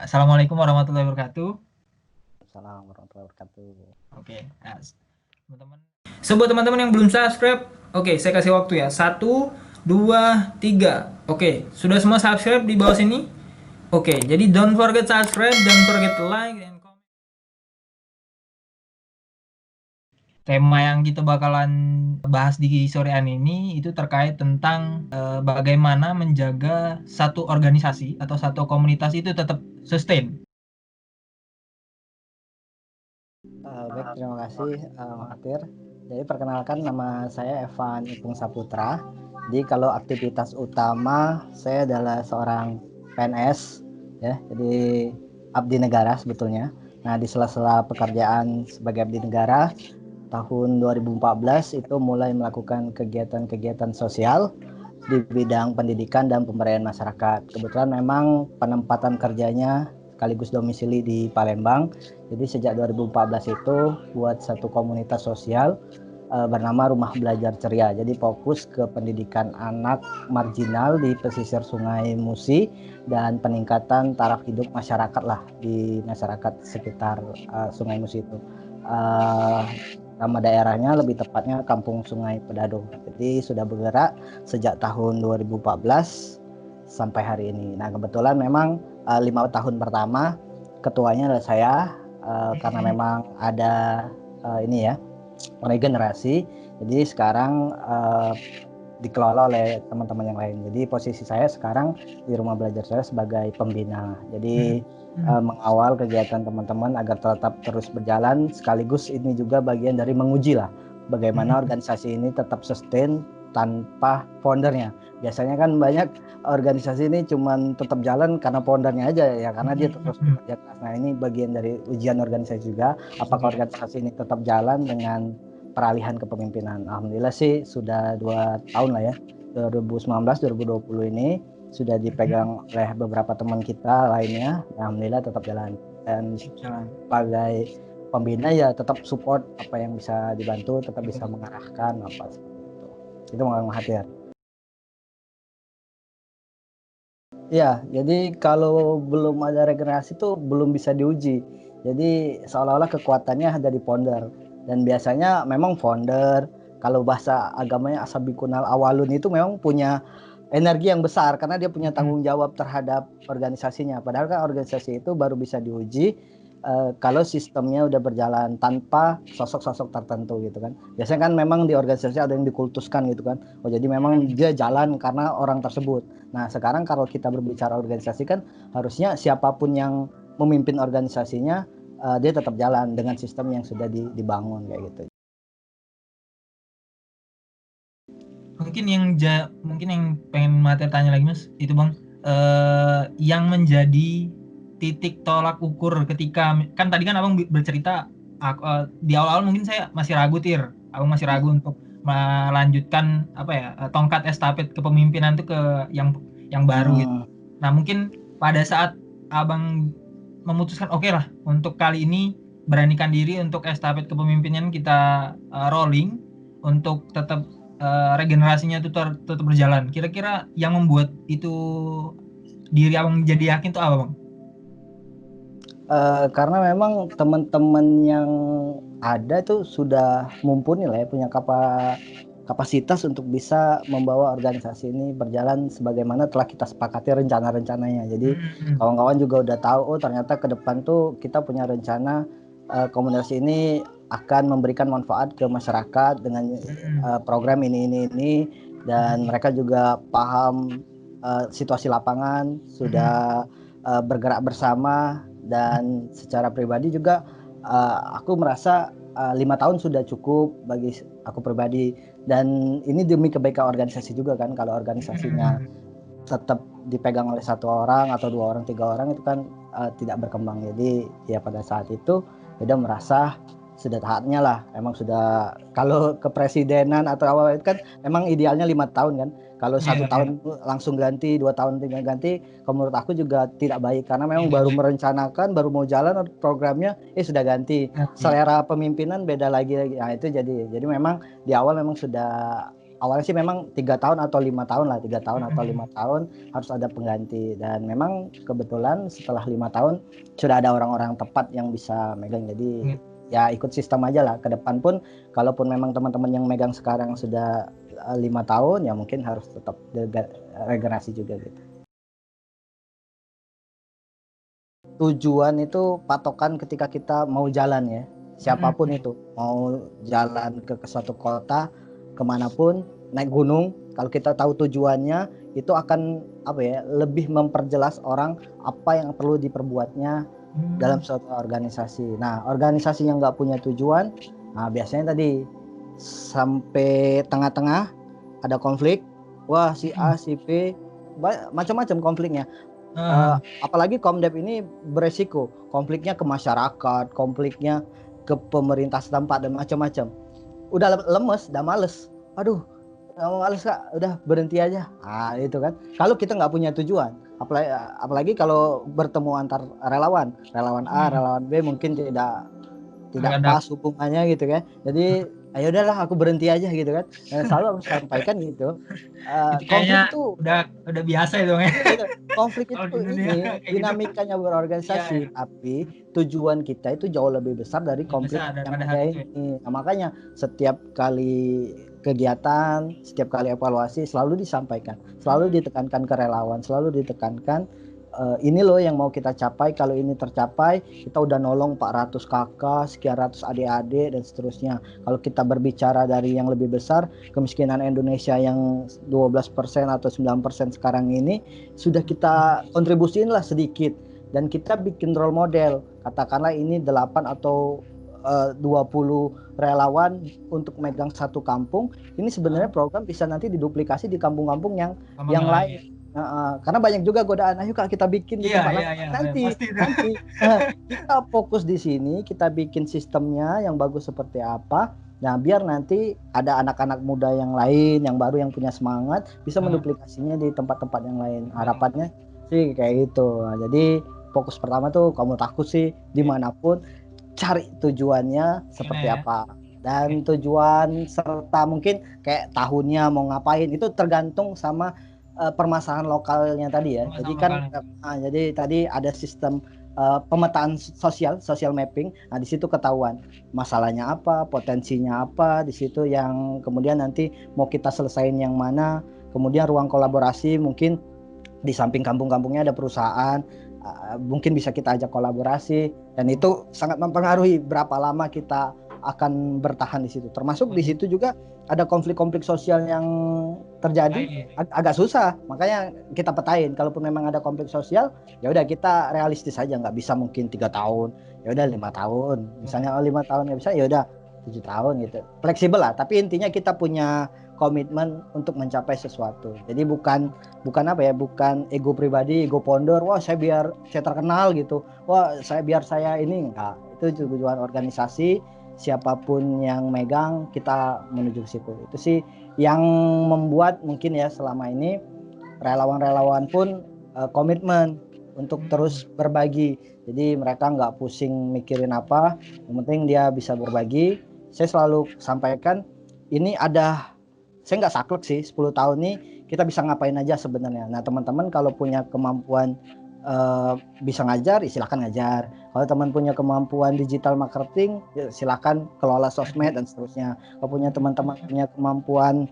Assalamualaikum warahmatullahi wabarakatuh. Assalamualaikum warahmatullahi wabarakatuh. Oke, nah, teman-teman. Buat teman-teman yang belum subscribe, oke, saya kasih waktu ya. Satu, dua, tiga. Oke, sudah semua subscribe di bawah sini? Oke, jadi don't forget subscribe, don't forget like, dan comment. Tema yang kita bakalan bahas di sore hari ini itu terkait tentang bagaimana menjaga satu organisasi atau satu komunitas itu tetap sustain. Baik, terima kasih Mahathir. Jadi perkenalkan, nama saya Evan Ipung Saputra. Jadi kalau aktivitas utama saya adalah seorang PNS, ya. Jadi abdi negara sebetulnya. Nah, di sela-sela pekerjaan sebagai abdi negara, tahun 2014 itu mulai melakukan kegiatan-kegiatan sosial di bidang pendidikan dan pemberdayaan masyarakat. Kebetulan memang penempatan kerjanya sekaligus domisili di Palembang. Jadi sejak 2014 itu buat satu komunitas sosial bernama Rumah Belajar Ceria. Jadi fokus ke pendidikan anak marginal di pesisir Sungai Musi dan peningkatan taraf hidup masyarakat lah di masyarakat sekitar Sungai Musi itu. Nama daerahnya lebih tepatnya Kampung Sungai Pedado. Jadi sudah bergerak sejak tahun 2014 sampai hari ini. Nah, kebetulan memang 5 tahun pertama ketuanya adalah saya, karena memang ada ini ya, regenerasi. Jadi sekarang dikelola oleh teman-teman yang lain. Jadi posisi saya sekarang di Rumah Belajar saya sebagai pembina. Jadi mengawal kegiatan teman-teman agar tetap terus berjalan, sekaligus ini juga bagian dari menguji lah bagaimana organisasi ini tetap sustain tanpa foundernya. Biasanya kan banyak organisasi ini cuman tetap jalan karena foundernya aja ya, karena dia terus bekerja keras. Nah, ini bagian dari ujian organisasi juga, apakah organisasi ini tetap jalan dengan peralihan kepemimpinan. Alhamdulillah sih sudah 2 tahun lah ya, 2019-2020 ini sudah dipegang oleh beberapa teman kita lainnya. Alhamdulillah tetap jalan, dan sebagai pembina ya tetap support apa yang bisa dibantu, tetap bisa mengarahkan apa seperti itu Bang Mahathir. Ya, jadi kalau belum ada regenerasi tuh belum bisa diuji. Jadi seolah-olah kekuatannya ada di founder. Dan biasanya memang founder, kalau bahasa agamanya asabikunal awalun, itu memang punya energi yang besar karena dia punya tanggung jawab terhadap organisasinya. Padahal kan organisasi itu baru bisa diuji kalau sistemnya udah berjalan tanpa sosok-sosok tertentu gitu kan. Biasanya kan memang di organisasi ada yang dikultuskan gitu kan. Oh, jadi memang dia jalan karena orang tersebut. Nah, sekarang kalau kita berbicara organisasi kan harusnya siapapun yang memimpin organisasinya dia tetap jalan dengan sistem yang sudah dibangun kayak gitu. Mungkin yang pengen materi tanya lagi Mas, itu Bang, yang menjadi titik tolak ukur ketika kan tadi kan Abang bercerita di awal-awal mungkin saya masih ragu Abang masih ragu untuk melanjutkan apa ya, tongkat estafet kepemimpinan itu ke yang baru gitu. Nah, mungkin pada saat Abang memutuskan oke lah untuk kali ini beranikan diri untuk estafet kepemimpinan kita rolling untuk tetap regenerasinya itu tetap berjalan. Kira-kira yang membuat itu diri Abang jadi yakin tuh apa Bang? Karena memang teman-teman yang ada tuh sudah mumpuni lah ya, punya kapasitas untuk bisa membawa organisasi ini berjalan sebagaimana telah kita sepakati rencana-rencananya. Jadi kawan-kawan juga udah tahu, oh ternyata ke depan tuh kita punya rencana komunitas ini akan memberikan manfaat ke masyarakat dengan program ini, dan mereka juga paham situasi lapangan, sudah bergerak bersama. Dan secara pribadi juga aku merasa 5 tahun sudah cukup bagi aku pribadi, dan ini demi kebaikan organisasi juga kan. Kalau organisasinya tetap dipegang oleh satu orang atau 2 orang 3 orang itu kan tidak berkembang. Jadi ya pada saat itu udah merasa sudah saatnya lah, emang sudah, kalau kepresidenan atau awal itu kan memang idealnya 5 tahun kan. Kalau 1 tahun langsung ganti, 2 tahun tinggal ganti, menurut aku juga tidak baik, karena memang baru merencanakan, baru mau jalan programnya, sudah ganti. Selera pemimpinan beda lagi. Nah itu jadi memang di awal memang sudah awalnya sih memang 3 tahun atau 5 tahun lah, 3 tahun atau 5 tahun harus ada pengganti, dan memang kebetulan setelah 5 tahun sudah ada orang-orang tepat yang bisa megang, jadi ya ikut sistem aja lah. Ke depan pun kalaupun memang teman-teman yang megang sekarang sudah 5 tahun, ya mungkin harus tetap regenerasi juga gitu. Tujuan itu patokan ketika kita mau jalan ya, siapapun itu, mau jalan ke suatu kota, kemanapun, naik gunung, kalau kita tahu tujuannya, itu akan apa ya, lebih memperjelas orang apa yang perlu diperbuatnya dalam suatu organisasi. Nah, organisasi yang nggak punya tujuan, nah biasanya tadi sampai tengah-tengah ada konflik, wah si A si B macam-macam konfliknya. Apalagi Komdep ini beresiko konfliknya ke masyarakat, konfliknya ke pemerintah setempat dan macam-macam. Udah lemes, udah males, aduh males Kak, udah berhenti aja. Itu kan kalau kita nggak punya tujuan, apalagi kalau bertemu antar relawan A, relawan B mungkin tidak pas hubungannya gitu kan. Jadi ayo udahlah aku berhenti aja gitu kan. Selalu aku sampaikan gitu. Konflik itu udah biasa itu ya. Konflik itu ini dinamikanya berorganisasi, tapi tujuan kita itu jauh lebih besar dari konflik yang ada ini. Nah, makanya setiap kali kegiatan, setiap kali evaluasi selalu disampaikan, selalu ditekankan ke relawan, selalu ditekankan ini loh yang mau kita capai. Kalau ini tercapai, kita udah nolong 400 kakak, sekian ratus adik-adik dan seterusnya. Kalau kita berbicara dari yang lebih besar, kemiskinan Indonesia yang 12% atau 9% sekarang ini sudah kita kontribusiin lah sedikit, dan kita bikin role model. Katakanlah ini 8 atau 20 relawan untuk megang satu kampung. Ini sebenarnya program bisa nanti diduplikasi di kampung-kampung yang lain. Karena banyak juga godaan, ayo Kak kita bikin di tempat lain. Nanti kita fokus di sini, kita bikin sistemnya yang bagus seperti apa. Nah, biar nanti ada anak-anak muda yang lain, yang baru, yang punya semangat, bisa menduplikasinya di tempat-tempat yang lain. Harapannya sih kayak gitu. Nah, jadi fokus pertama tuh kamu takut sih dimanapun, cari tujuannya seperti apa. Dan tujuan serta mungkin kayak tahunnya mau ngapain, itu tergantung sama permasalahan lokalnya tadi ya. Jadi kan jadi tadi ada sistem pemetaan social mapping. Nah, di situ ketahuan masalahnya apa, potensinya apa, di situ yang kemudian nanti mau kita selesain yang mana. Kemudian ruang kolaborasi, mungkin di samping kampung-kampungnya ada perusahaan, mungkin bisa kita ajak kolaborasi, dan itu sangat mempengaruhi berapa lama kita akan bertahan di situ. Termasuk di situ juga ada konflik-konflik sosial yang terjadi, agak susah. Makanya kita petain, kalaupun memang ada konflik sosial, ya udah kita realistis aja, nggak bisa mungkin 3 tahun, ya udah 5 tahun. Misalnya 5 tahun nggak bisa, ya udah 7 tahun gitu. Fleksibel lah, tapi intinya kita punya komitmen untuk mencapai sesuatu. Jadi bukan apa ya, bukan ego pribadi, ego founder, wah saya biar saya terkenal gitu, wah biar saya ini, enggak. Itu tujuan organisasi, siapapun yang megang kita menuju ke situ. Itu sih yang membuat mungkin ya selama ini relawan-relawan pun komitmen untuk terus berbagi. Jadi mereka nggak pusing mikirin apa, yang penting dia bisa berbagi. Saya selalu sampaikan, ini saya nggak saklek sih, 10 tahun nih kita bisa ngapain aja sebenarnya. Nah, teman-teman kalau punya kemampuan bisa ngajar, silakan ngajar. Kalau teman punya kemampuan digital marketing, ya silakan kelola sosmed dan seterusnya. Kalau punya teman-teman punya kemampuan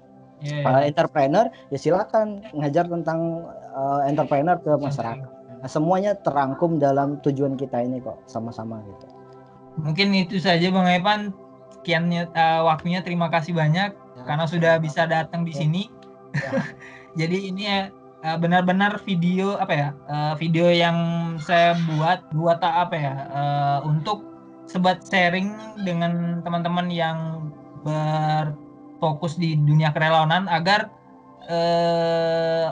entrepreneur, ya silakan ngajar tentang entrepreneur ke masyarakat. Nah, semuanya terangkum dalam tujuan kita ini kok, sama-sama gitu. Mungkin itu saja Bang Evan. Sekian waktunya, terima kasih banyak karena sudah bisa datang di sini. Jadi ini benar-benar video video yang saya buat untuk sebat sharing dengan teman-teman yang berfokus di dunia kerelawanan, agar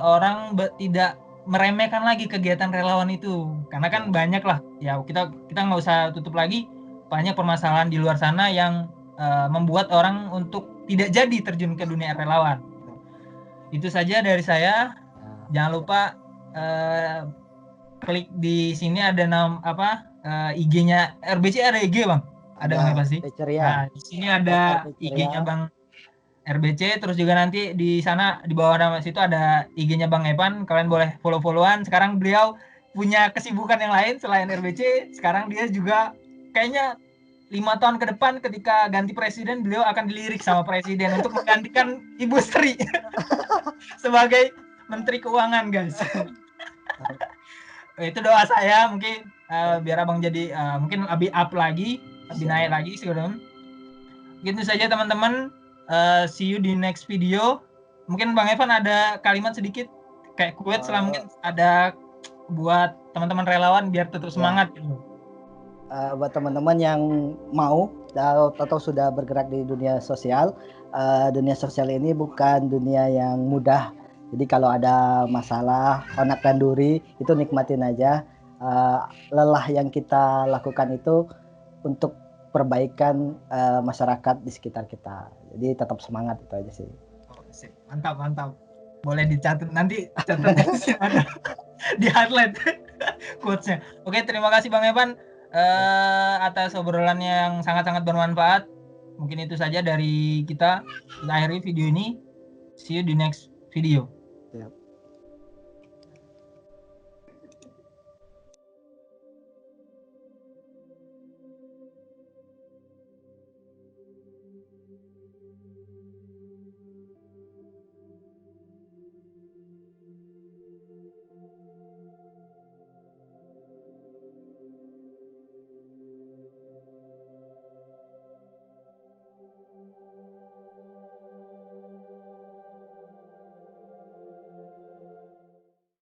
orang tidak meremehkan lagi kegiatan relawan itu, karena kan banyak lah ya, kita nggak usah tutup lagi, banyak permasalahan di luar sana yang membuat orang untuk tidak jadi terjun ke dunia relawan. Itu saja dari saya. Jangan lupa klik di sini, ada IG-nya RBC, ada IG Bang? Ada Bang pasti. Nah, di sini ada IG-nya Bang RBC, terus juga nanti di sana di bawah nama situ ada IG-nya Bang Evan, kalian boleh follow-followan. Sekarang beliau punya kesibukan yang lain selain RBC, sekarang dia juga kayaknya 5 tahun ke depan ketika ganti presiden beliau akan dilirik sama presiden untuk menggantikan Ibu Sri sebagai Menteri Keuangan, guys. Itu doa saya, mungkin biar abang jadi mungkin lebih up lagi, lebih naik lagi sih. Gitu saja teman-teman. See you di next video. Mungkin Bang Evan ada kalimat sedikit kayak quotes lah, mungkin ada buat teman-teman relawan biar tetap semangat gitu. Buat teman-teman yang mau atau sudah bergerak di dunia sosial ini bukan dunia yang mudah. Jadi kalau ada masalah onak dan duri itu nikmatin aja. Lelah yang kita lakukan itu untuk perbaikan masyarakat di sekitar kita. Jadi tetap semangat, itu aja sih. Mantap, mantap. Boleh dicatat nanti, catat ada di highlight quotes-nya. Oke, terima kasih Bang Evan atas obrolannya yang sangat-sangat bermanfaat. Mungkin itu saja dari kita. Kita akhiri video ini. See you di next video.